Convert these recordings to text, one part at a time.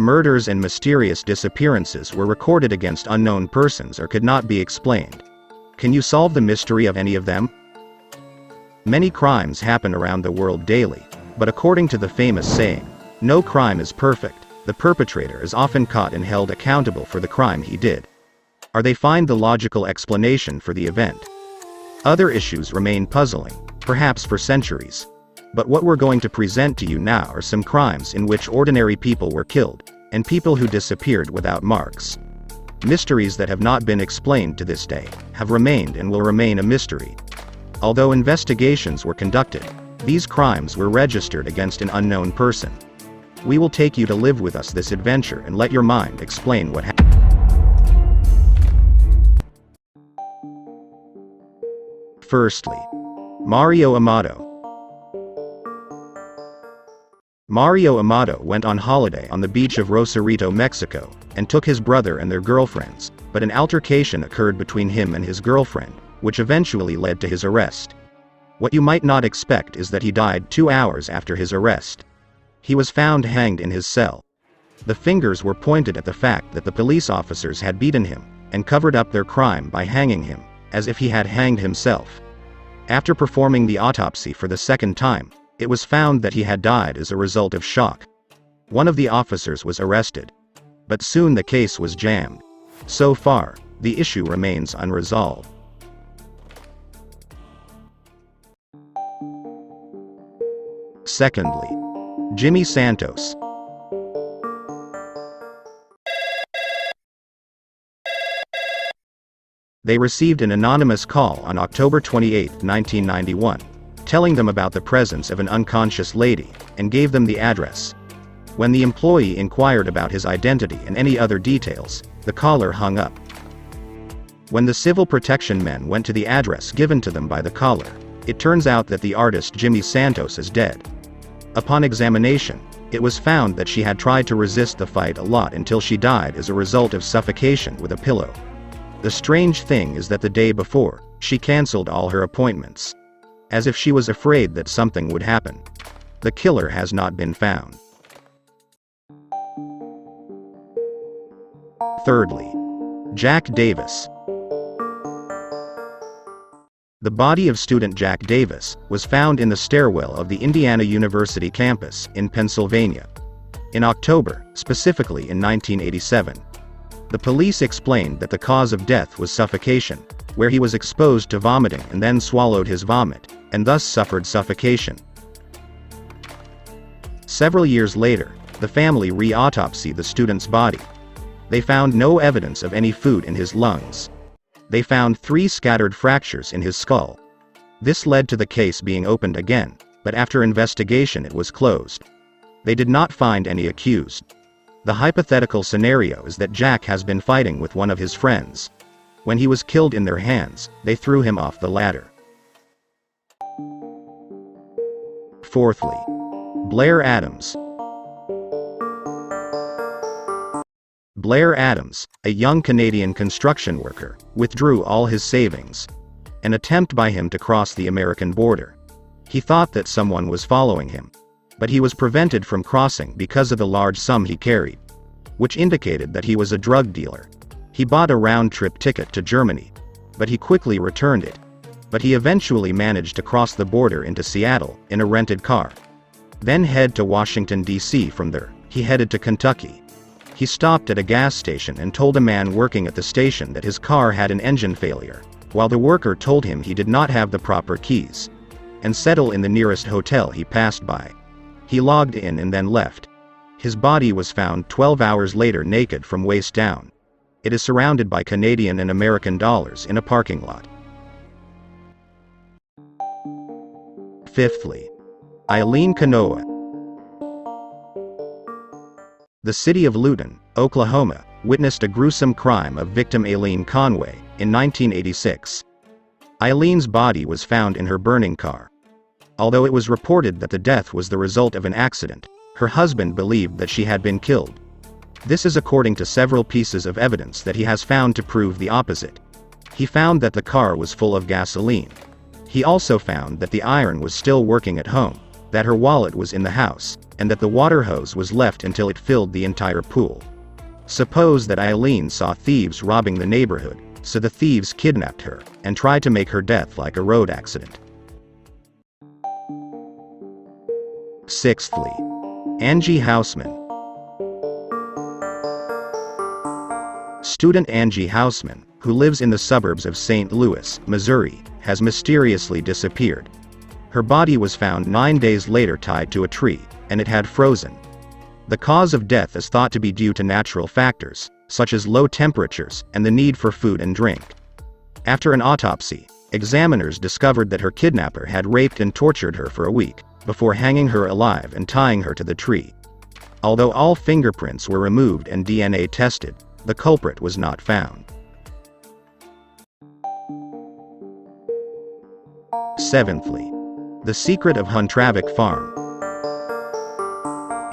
murders and mysterious disappearances were recorded against unknown persons or could not be explained. Can you solve the mystery of any of them? Many crimes happen around the world daily, but according to the famous saying, no crime is perfect, the perpetrator is often caught and held accountable for the crime he did. Or they find the logical explanation for the event. Other issues remain puzzling, perhaps for centuries. But what we're going to present to you now are some crimes in which ordinary people were killed, and people who disappeared without marks. Mysteries that have not been explained to this day, have remained and will remain a mystery. Although investigations were conducted, these crimes were registered against an unknown person. We will take you to live with us this adventure and let your mind explain what happened. Firstly, Mario Amato. Mario Amato went on holiday on the beach of Rosarito, Mexico, and took his brother and their girlfriends, but an altercation occurred between him and his girlfriend, which eventually led to his arrest. What you might not expect is that he died 2 hours after his arrest. He was found hanged in his cell. The fingers were pointed at the fact that the police officers had beaten him, and covered up their crime by hanging him, as if he had hanged himself. After performing the autopsy for the second time, it was found that he had died as a result of shock. One of the officers was arrested. But soon the case was jammed. So far, the issue remains unresolved. Secondly, Jimmy Santos. They received an anonymous call on October 28, 1991, telling them about the presence of an unconscious lady, and gave them the address. When the employee inquired about his identity and any other details, the caller hung up. When the civil protection men went to the address given to them by the caller, it turns out that the artist Jimmy Santos is dead. Upon examination, it was found that she had tried to resist the fight a lot until she died as a result of suffocation with a pillow. The strange thing is that the day before, she cancelled all her appointments. As if she was afraid that something would happen. The killer has not been found. Thirdly, Jack Davis. The body of student Jack Davis was found in the stairwell of the Indiana University campus in Pennsylvania. In October, specifically in 1987. The police explained that the cause of death was suffocation, where he was exposed to vomiting and then swallowed his vomit, and thus suffered suffocation. Several years later, the family re-autopsied the student's body. They found no evidence of any food in his lungs. They found 3 scattered fractures in his skull. This led to the case being opened again, but after investigation it was closed. They did not find any accused. The hypothetical scenario is that Jack has been fighting with one of his friends. When he was killed in their hands, they threw him off the ladder. Fourthly, Blair Adams. Blair Adams, a young Canadian construction worker, withdrew all his savings. An attempt by him to cross the American border. He thought that someone was following him. But he was prevented from crossing because of the large sum he carried, which indicated that he was a drug dealer. He bought a round-trip ticket to Germany, but he quickly returned it. But he eventually managed to cross the border into Seattle in a rented car. Then head to Washington, D.C. From there, he headed to Kentucky. He stopped at a gas station and told a man working at the station that his car had an engine failure, while the worker told him he did not have the proper keys, and settle in the nearest hotel he passed by. He logged in and then left. His body was found 12 hours later naked from waist down. It is surrounded by Canadian and American dollars in a parking lot. Fifthly, Eileen Konoa. The city of Luton, Oklahoma, witnessed a gruesome crime of victim Eileen Conway in 1986. Eileen's body was found in her burning car. Although it was reported that the death was the result of an accident, her husband believed that she had been killed. This is according to several pieces of evidence that he has found to prove the opposite. He found that the car was full of gasoline. He also found that the iron was still working at home, that her wallet was in the house, and that the water hose was left until it filled the entire pool. Suppose that Eileen saw thieves robbing the neighborhood, so the thieves kidnapped her, and tried to make her death like a road accident. Sixthly, Angie Houseman. Student Angie Houseman, who lives in the suburbs of St. Louis, Missouri, has mysteriously disappeared. Her body was found 9 days later tied to a tree, and it had frozen. The cause of death is thought to be due to natural factors, such as low temperatures and the need for food and drink. After an autopsy, examiners discovered that her kidnapper had raped and tortured her for a week, before hanging her alive and tying her to the tree. Although all fingerprints were removed and DNA tested, the culprit was not found. Seventhly, The Secret of Huntravik Farm.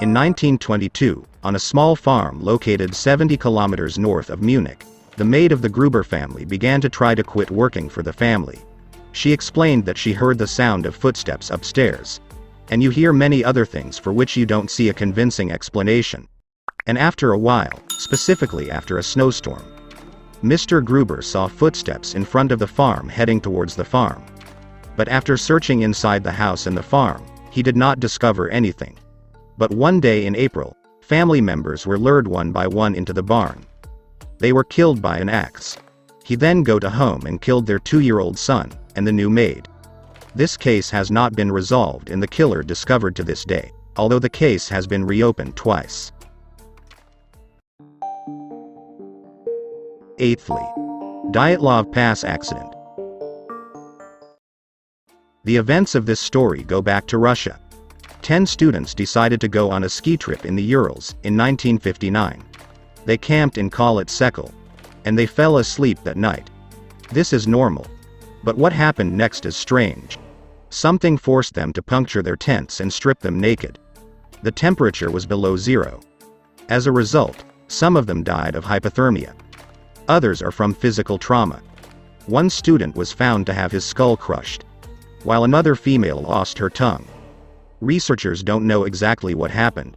In 1922, on a small farm located 70 kilometers north of Munich, the maid of the Gruber family began to try to quit working for the family. She explained that she heard the sound of footsteps upstairs. And you hear many other things for which you don't see a convincing explanation. And after a while, specifically after a snowstorm, Mr. Gruber saw footsteps in front of the farm heading towards the farm. But after searching inside the house and the farm, he did not discover anything. But one day in April, family members were lured one by one into the barn. They were killed by an axe. He then go to home and killed their 2-year-old son, and the new maid. This case has not been resolved and the killer discovered to this day, although the case has been reopened twice. Eighthly, Dyatlov Pass accident. The events of this story go back to Russia. 10 students decided to go on a ski trip in the Urals in 1959. They camped in Khalat Sekhl, and they fell asleep that night. This is normal. But what happened next is strange. Something forced them to puncture their tents and strip them naked. The temperature was below zero. As a result, some of them died of hypothermia. Others are from physical trauma. One student was found to have his skull crushed, while another female lost her tongue. Researchers don't know exactly what happened,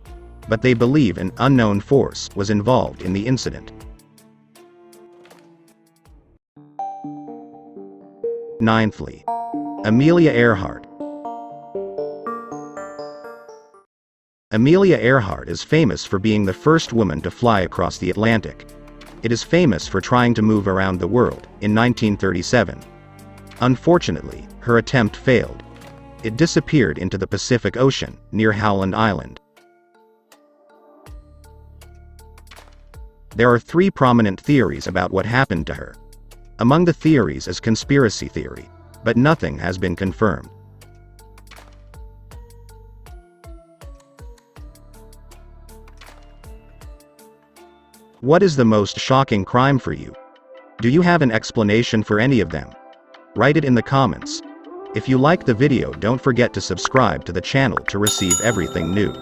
but they believe an unknown force was involved in the incident. Ninthly, Amelia Earhart. Amelia Earhart is famous for being the first woman to fly across the Atlantic. It is famous for trying to move around the world in 1937. Unfortunately, her attempt failed. It disappeared into the Pacific Ocean, near Howland Island. There are 3 prominent theories about what happened to her. Among the theories is conspiracy theory, but nothing has been confirmed. What is the most shocking crime for you? Do you have an explanation for any of them? Write it in the comments. If you like the video, don't forget to subscribe to the channel to receive everything new.